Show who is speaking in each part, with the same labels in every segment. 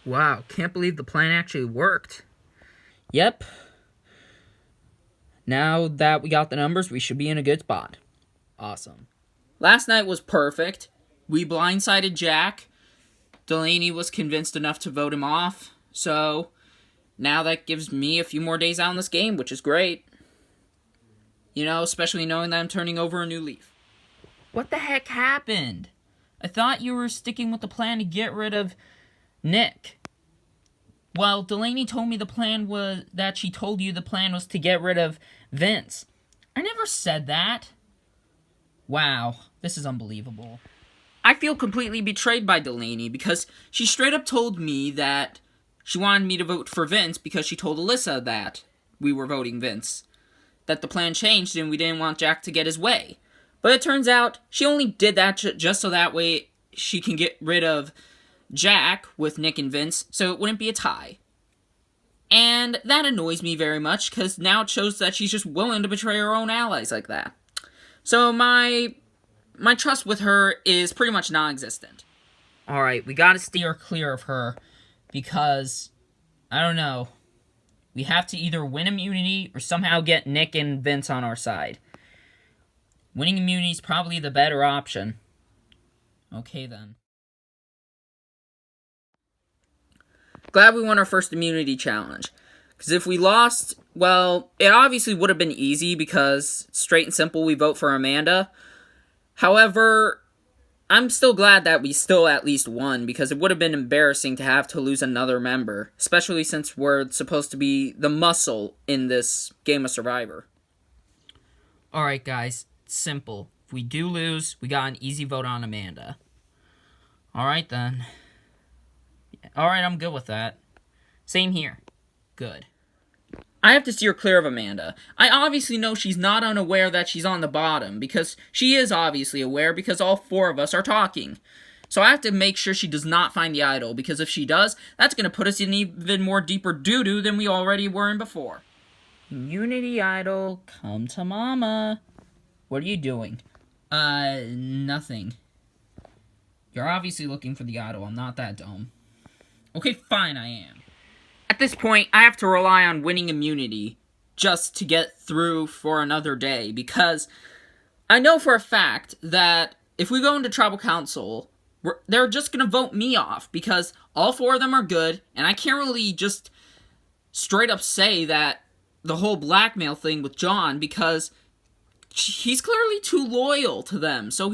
Speaker 1: Wow, can't believe the plan actually worked. Yep. Now that we got the numbers, we should be in a good spot. Awesome. Last night was perfect. We blindsided Jack. Delaney was convinced enough to vote him off. So, now that gives me a few more days out in this game, which is great. You know, especially knowing that I'm turning over a new leaf. What the heck happened? I thought you were sticking with the plan to get rid of Nick. Well, Delaney told me the plan was that she told you the plan was to get rid of Vince. I never said that. Wow, this is unbelievable. I feel completely betrayed by Delaney because she straight up told me that she wanted me to vote for Vince because she told Alyssa that we were voting Vince. That the plan changed and we didn't want Jack to get his way. But it turns out she only did that just so that way she can get rid of Jack with Nick and Vince, so it wouldn't be a tie. And that annoys me very much, because now it shows that she's just willing to betray her own allies like that. So my trust with her is pretty much non-existent. Alright, we gotta steer clear of her, because, I don't know, we have to either win immunity or somehow get Nick and Vince on our side. Winning immunity is probably the better option. Okay then. Glad we won our first immunity challenge. Because if we lost, well, it obviously would have been easy because, straight and simple, we vote for Amanda. However, I'm still glad that we still at least won because it would have been embarrassing to have to lose another member. Especially since we're supposed to be the muscle in this game of Survivor. Alright guys, it's simple. If we do lose, we got an easy vote on Amanda. Alright then. Alright, I'm good with that. Same here. Good. I have to steer clear of Amanda. I obviously know she's not unaware that she's on the bottom, because she is obviously aware because all four of us are talking. So I have to make sure she does not find the idol, because if she does, that's going to put us in even more deeper doo-doo than we already were in before. Unity idol, come to mama. What are you doing? Nothing. You're obviously looking for the idol. I'm not that dumb. Okay, fine, I am. At this point, I have to rely on winning immunity just to get through for another day, because I know for a fact that if we go into Tribal Council, they're just going to vote me off, because all four of them are good, and I can't really just straight up say that the whole blackmail thing with John, because he's clearly too loyal to them, so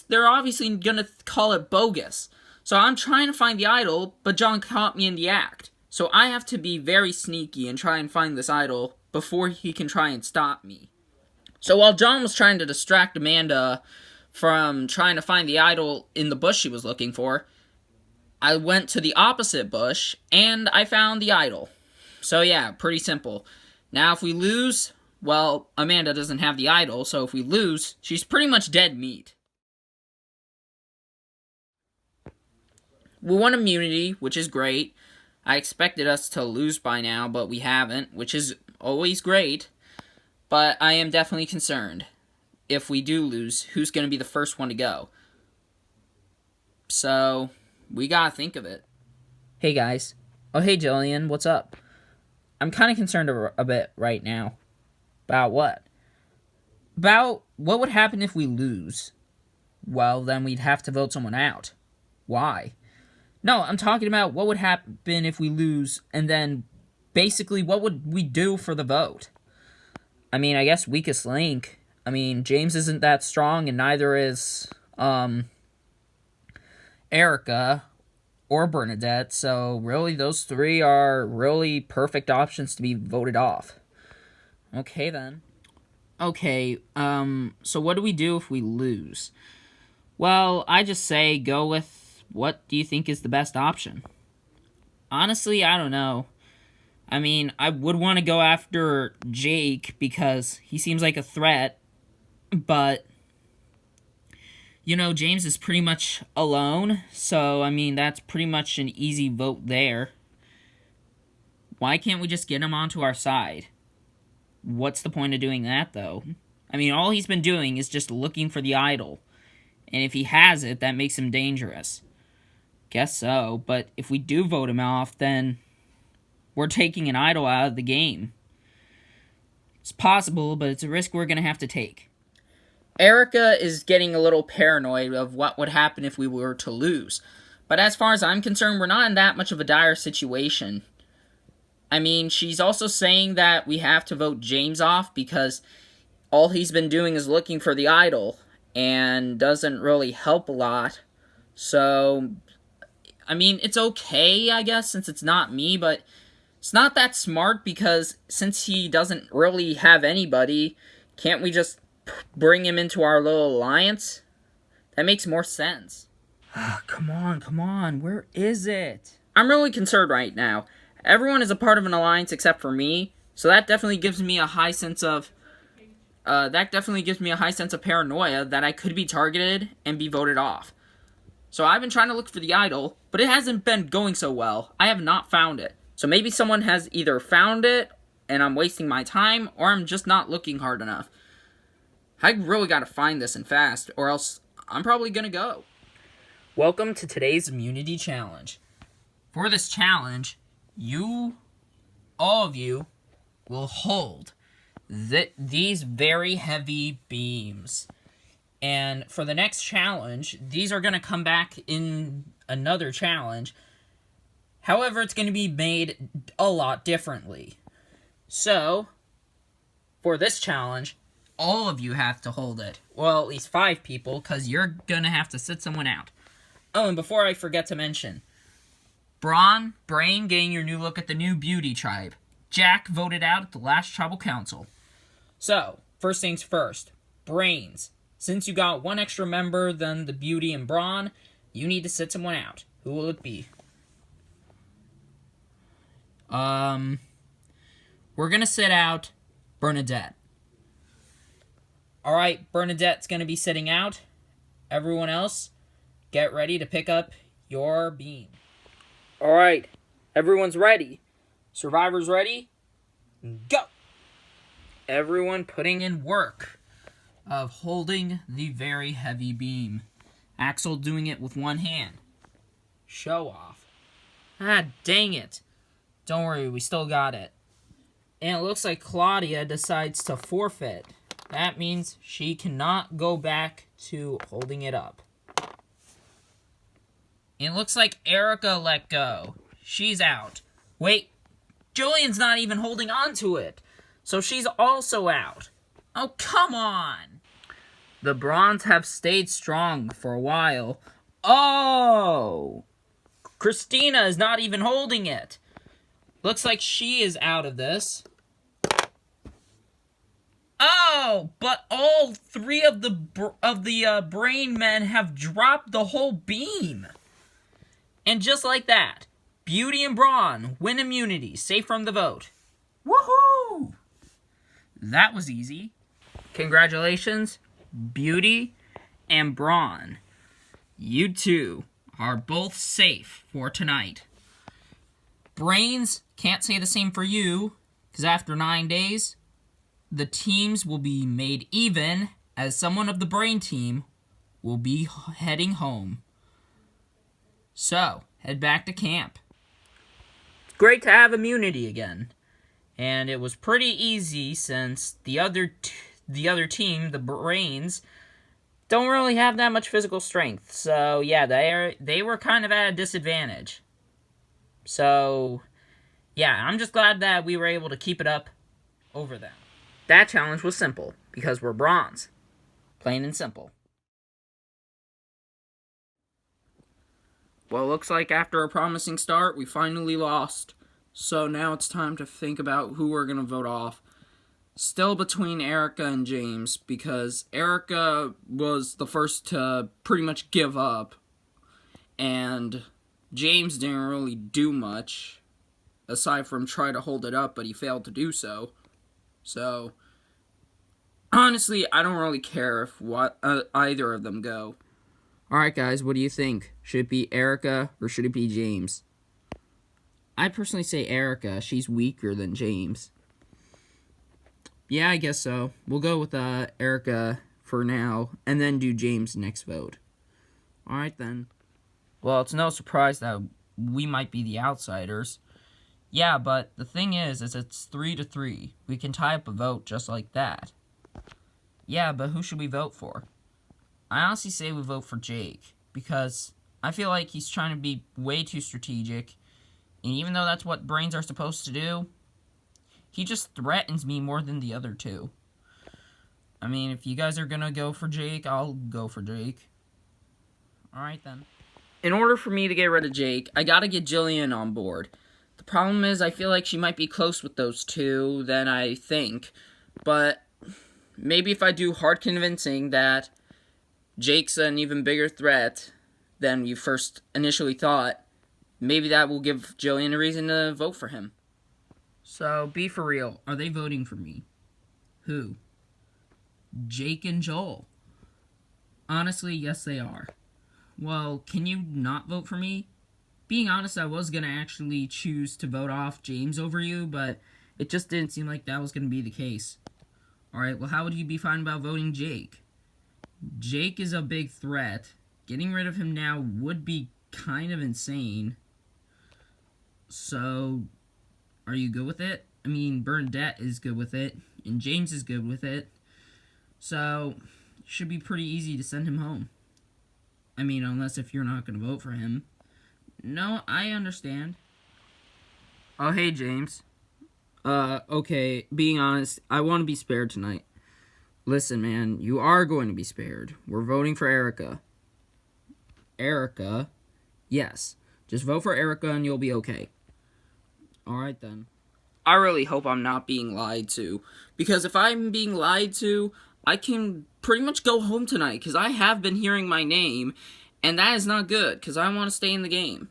Speaker 1: they're obviously going to call it bogus. So I'm trying to find the idol, but John caught me in the act. So I have to be very sneaky and try and find this idol before he can try and stop me. So while John was trying to distract Amanda from trying to find the idol in the bush she was looking for, I went to the opposite bush and I found the idol. So yeah, pretty simple. Now if we lose, well, Amanda doesn't have the idol, so if we lose, she's pretty much dead meat. We won immunity, which is great. I expected us to lose by now, but we haven't, which is always great. But I am definitely concerned. If we do lose, who's going to be the first one to go? So, we gotta think of it. Hey guys. Oh hey Jillian, what's up? I'm kind of concerned a bit right now. About what? About what would happen if we lose? Well, then we'd have to vote someone out. Why? No, I'm talking about what would happen if we lose, and then, basically, what would we do for the vote? I mean, I guess weakest link. I mean, James isn't that strong, and neither is, Erica or Bernadette, so really those three are really perfect options to be voted off. Okay, then. Okay, so what do we do if we lose? Well, I just say go with what do you think is the best option? Honestly, I don't know. I mean, I would want to go after Jake because he seems like a threat, but, you know, James is pretty much alone, so, I mean, that's pretty much an easy vote there. Why can't we just get him onto our side? What's the point of doing that, though? I mean, all he's been doing is just looking for the idol, and if he has it, that makes him dangerous. Guess so, but if we do vote him off, then we're taking an idol out of the game. It's possible, but it's a risk we're going to have to take. Erica is getting a little paranoid of what would happen if we were to lose. But as far as I'm concerned, we're not in that much of a dire situation. I mean, she's also saying that we have to vote James off because all he's been doing is looking for the idol and doesn't really help a lot. So, I mean, it's okay, I guess, since it's not me, but it's not that smart because since he doesn't really have anybody, can't we just bring him into our little alliance? That makes more sense. Come on, where is it? I'm really concerned right now. Everyone is a part of an alliance except for me, so that definitely gives me a high sense of paranoia that I could be targeted and be voted off. So I've been trying to look for the idol, but it hasn't been going so well. I have not found it. So maybe someone has either found it and I'm wasting my time, or I'm just not looking hard enough. I really gotta find this and fast, or else I'm probably gonna go. Welcome to today's immunity challenge. For this challenge, all of you, will hold these very heavy beams. And for the next challenge, these are gonna come back in another challenge. However, it's gonna be made a lot differently. So, for this challenge, all of you have to hold it. Well, at least 5 people, because you're gonna have to sit someone out. Oh, and before I forget to mention, Brain getting your new look at the new beauty tribe. Jack voted out at the last tribal council. So, first things first, Brains. Since you got one extra member than the beauty and Braun, you need to sit someone out. Who will it be? We're gonna sit out Bernadette. Alright, Bernadette's gonna be sitting out. Everyone else, get ready to pick up your beam. Alright, everyone's ready. Survivors ready? Go! Everyone putting in work of holding the very heavy beam. Axel doing it with one hand. Show off. Ah, dang it. Don't worry, we still got it. And it looks like Claudia decides to forfeit. That means she cannot go back to holding it up. It looks like Erica let go. She's out. Wait, Jillian's not even holding on to it. So she's also out. Oh, come on. The Bronze have stayed strong for a while. Oh! Christina is not even holding it. Looks like she is out of this. Oh, but all 3 of the brain men have dropped the whole beam. And just like that, Beauty and Braun win immunity, safe from the vote. Woohoo! That was easy. Congratulations, Beauty and Braun. You two are both safe for tonight. Brains, can't say the same for you, because after 9 days, the teams will be made even, as someone of the Brain team will be heading home. So, head back to camp. It's great to have immunity again. And it was pretty easy since the other team, the Brains, don't really have that much physical strength. So, yeah, they were kind of at a disadvantage. So, yeah, I'm just glad that we were able to keep it up over them. That challenge was simple, because we're bronze. Plain and simple. Well, looks like after a promising start, we finally lost. So now it's time to think about who we're going to vote off. Still between Erica and James, because Erica was the first to pretty much give up. And James didn't really do much, aside from try to hold it up, but he failed to do so. So, honestly, I don't really care if either of them go. Alright guys, what do you think? Should it be Erica or should it be James? I personally say Erica. She's weaker than James. Yeah, I guess so. We'll go with Erica for now, and then do James next vote. Alright then. Well, it's no surprise that we might be the outsiders. Yeah, but the thing is it's 3-3. We can tie up a vote just like that. Yeah, but who should we vote for? I honestly say we vote for Jake, because I feel like he's trying to be way too strategic, and even though that's what brains are supposed to do, he just threatens me more than the other two. I mean, if you guys are gonna go for Jake, I'll go for Jake. Alright then. In order for me to get rid of Jake, I gotta get Jillian on board. The problem is, I feel like she might be close with those two than I think, but maybe if I do hard convincing that Jake's an even bigger threat than you first initially thought, maybe that will give Jillian a reason to vote for him. So, be for real. Are they voting for me? Who? Jake and Joel. Honestly, yes they are. Well, can you not vote for me? Being honest, I was going to actually choose to vote off James over you, but it just didn't seem like that was going to be the case. Alright, well, how would you be fine about voting Jake? Jake is a big threat. Getting rid of him now would be kind of insane. So, are you good with it? I mean, Bernadette is good with it, and James is good with it. So, it should be pretty easy to send him home. I mean, unless if you're not going to vote for him. No, I understand. Oh, hey, James. Okay, being honest, I want to be spared tonight. Listen, man, you are going to be spared. We're voting for Erica. Erica? Yes. Just vote for Erica and you'll be okay. Alright then. I really hope I'm not being lied to. Because if I'm being lied to, I can pretty much go home tonight. Because I have been hearing my name. And that is not good. Because I want to stay in the game.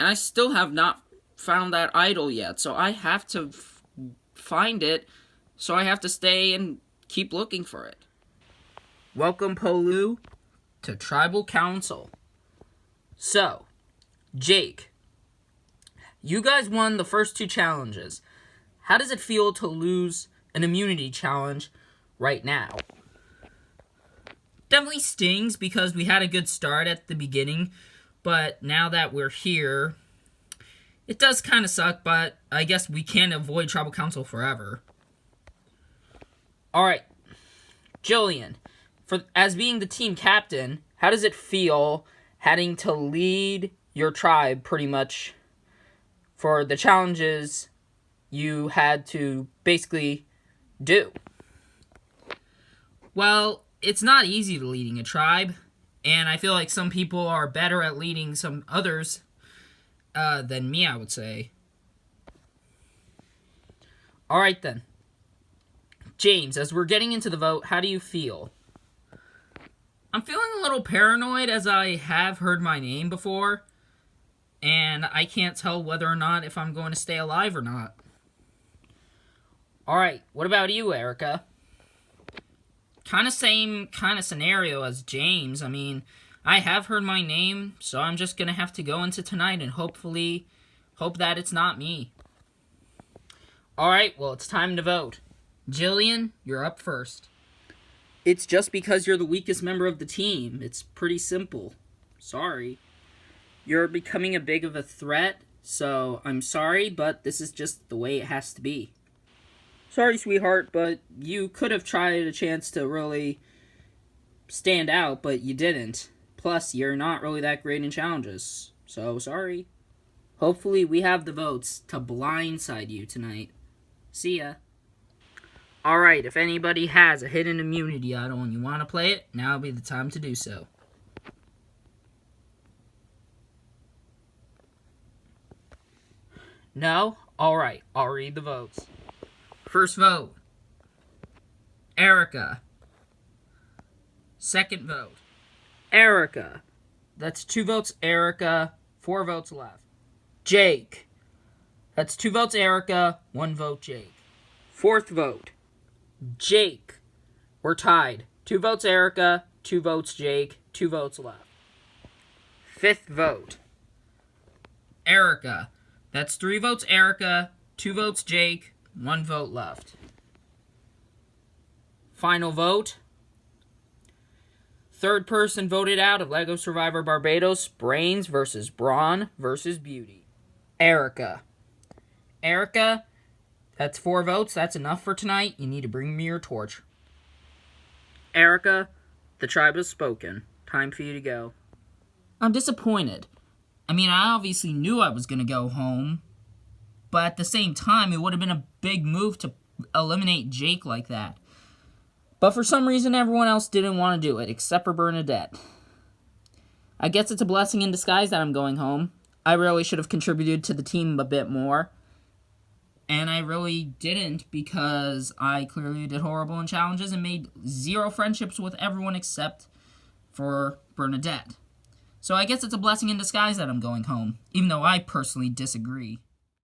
Speaker 1: And I still have not found that idol yet. So I have to find it. So I have to stay and keep looking for it. Welcome, Poluu, to Tribal Council. So, Jake, you guys won the first two challenges. How does it feel to lose an immunity challenge right now? Definitely stings because we had a good start at the beginning, but now that we're here, it does kind of suck, but I guess we can't avoid Tribal Council forever. Alright, Jillian, as being the team captain, how does it feel having to lead your tribe pretty much for the challenges you had to basically do? Well, it's not easy to leading a tribe, and I feel like some people are better at leading some others than me, I would say. Alright then. James, as we're getting into the vote, how do you feel? I'm feeling a little paranoid as I have heard my name before, and I can't tell whether or not if I'm going to stay alive or not. Alright, what about you, Erica? Kind of same kind of scenario as James. I mean, I have heard my name, so I'm just going to have to go into tonight and hopefully hope that it's not me. Alright, well, it's time to vote. Jillian, you're up first. It's just because you're the weakest member of the team. It's pretty simple. Sorry. You're becoming a big of a threat, so I'm sorry, but this is just the way it has to be. Sorry, sweetheart, but you could have tried a chance to really stand out, but you didn't. Plus, you're not really that great in challenges, so sorry. Hopefully, we have the votes to blindside you tonight. See ya. Alright, if anybody has a hidden immunity idol and you want to play it, now would be the time to do so. No? Alright, I'll read the votes. First vote, Erica. Second vote, Erica. That's 2 votes Erica, 4 votes left. Jake. That's 2 votes Erica, 1 vote Jake. Fourth vote, Jake. We're tied. 2 votes Erica, 2 votes Jake, 2 votes left. Fifth vote, Erica. That's 3 votes Erica, 2 votes Jake, 1 vote left. Final vote, Third person voted out of LEGO Survivor Barbados, Brains versus Brawn versus Beauty. Erica. Erica, that's 4 votes. That's enough for tonight. You need to bring me your torch. Erica, the tribe has spoken. Time for you to go. I'm disappointed. I mean, I obviously knew I was going to go home. But at the same time, it would have been a big move to eliminate Jake like that. But for some reason, everyone else didn't want to do it, except for Bernadette. I guess it's a blessing in disguise that I'm going home. I really should have contributed to the team a bit more. And I really didn't, because I clearly did horrible in challenges and made 0 friendships with everyone except for Bernadette. So I guess it's a blessing in disguise that I'm going home, even though I personally disagree.